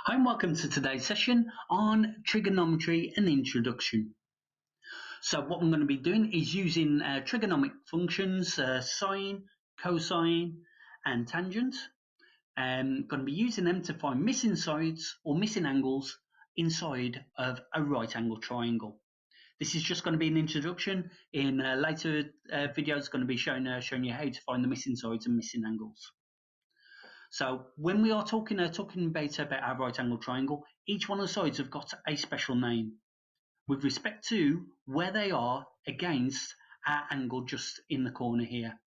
Hi and welcome to today's session on trigonometry and introduction. So what I'm going to be doing is using trigonometric functions, sine, cosine and tangent. I'm going to be using them to find missing sides or missing angles inside of a right angle triangle. This is just going to be an introduction. In later videos, going to be showing you how to find the missing sides and missing angles. So when we are talking about our right angle triangle, each one of the sides have got a special name with respect to where they are against our angle just in the corner here.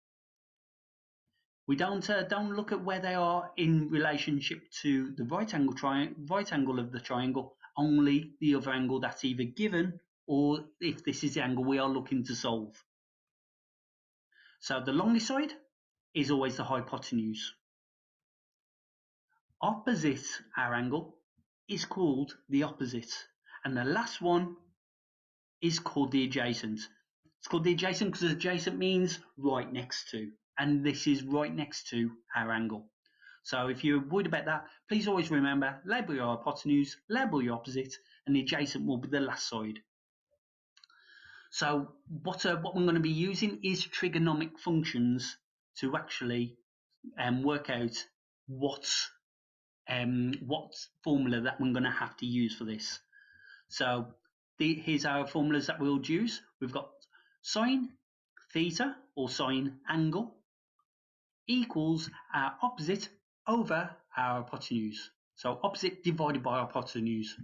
We don't look at where they are in relationship to the right angle of the triangle, only the other angle that's either given or if this is the angle we are looking to solve. So the longest side is always the hypotenuse. Opposite our angle is called the opposite, and the last one is called the adjacent. It's called the adjacent because adjacent means right next to, and this is right next to our angle. So if you're worried about that, please always remember, label your hypotenuse, label your opposite, and the adjacent will be the last side. So what we're going to be using is trigonometric functions to actually work out what formula that we're going to have to use for this. So here's our formulas that we'll use. We've got sine theta or sine angle equals our opposite over our hypotenuse. So opposite divided by hypotenuse.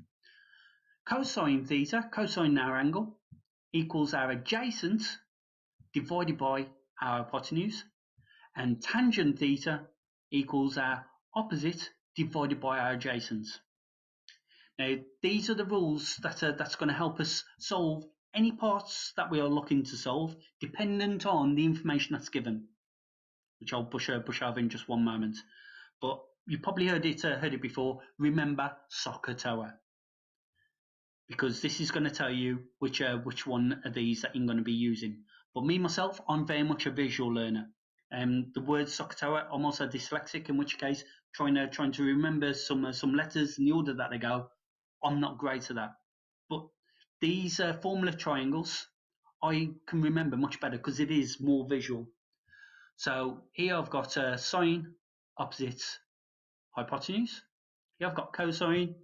Cosine theta, cosine our angle, equals our adjacent divided by our hypotenuse. And tangent theta equals our opposite divided by our adjacent. Now, these are the rules that's going to help us solve any parts that we are looking to solve, dependent on the information that's given, which I'll push over in just one moment. But you probably heard it before. Remember SOHCAHTOA, because this is going to tell you which one of these that you're going to be using. But me myself, I'm very much a visual learner. The word SOHCAHTOA, I'm also dyslexic, in which case trying to remember some letters in the order that they go, I'm not great at that. But these formula triangles I can remember much better because it is more visual. So here I've got sine, opposite, hypotenuse. Here I've got cosine,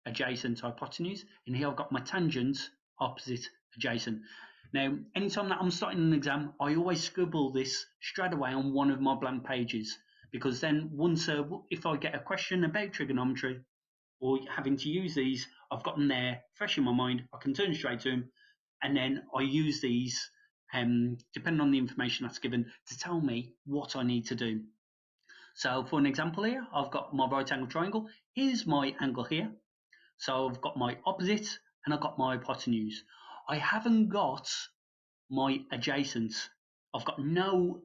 adjacent, hypotenuse. And here I've got my tangent, opposite, adjacent. Now, anytime that I'm starting an exam, I always scribble this straight away on one of my blank pages, because then once, if I get a question about trigonometry or having to use these, I've got them there fresh in my mind. I can turn straight to them, and then I use these, depending on the information that's given, to tell me what I need to do. So for an example here, I've got my right angle triangle. Here's my angle here. So I've got my opposite and I've got my hypotenuse. I haven't got my adjacent. I've got no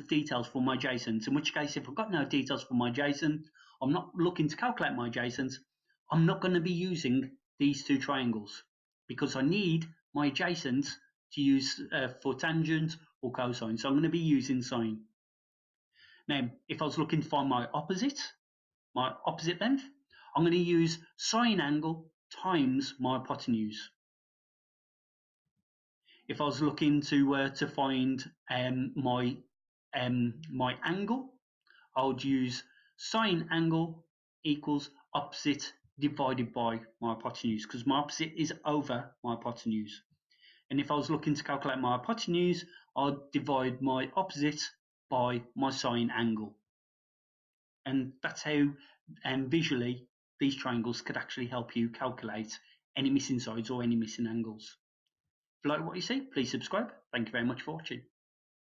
details for my adjacent, in which case if I've got no details for my adjacent, I'm not looking to calculate my adjacent, I'm not going to be using these two triangles because I need my adjacent to use for tangent or cosine. So I'm going to be using sine. Now, if I was looking to find my opposite length, I'm going to use sine angle times my hypotenuse. If I was looking to find my angle, I would use sine angle equals opposite divided by my hypotenuse, because my opposite is over my hypotenuse. And if I was looking to calculate my hypotenuse, I'd divide my opposite by my sine angle. And that's how visually these triangles could actually help you calculate any missing sides or any missing angles. If you like what you see, please subscribe. Thank you very much for watching.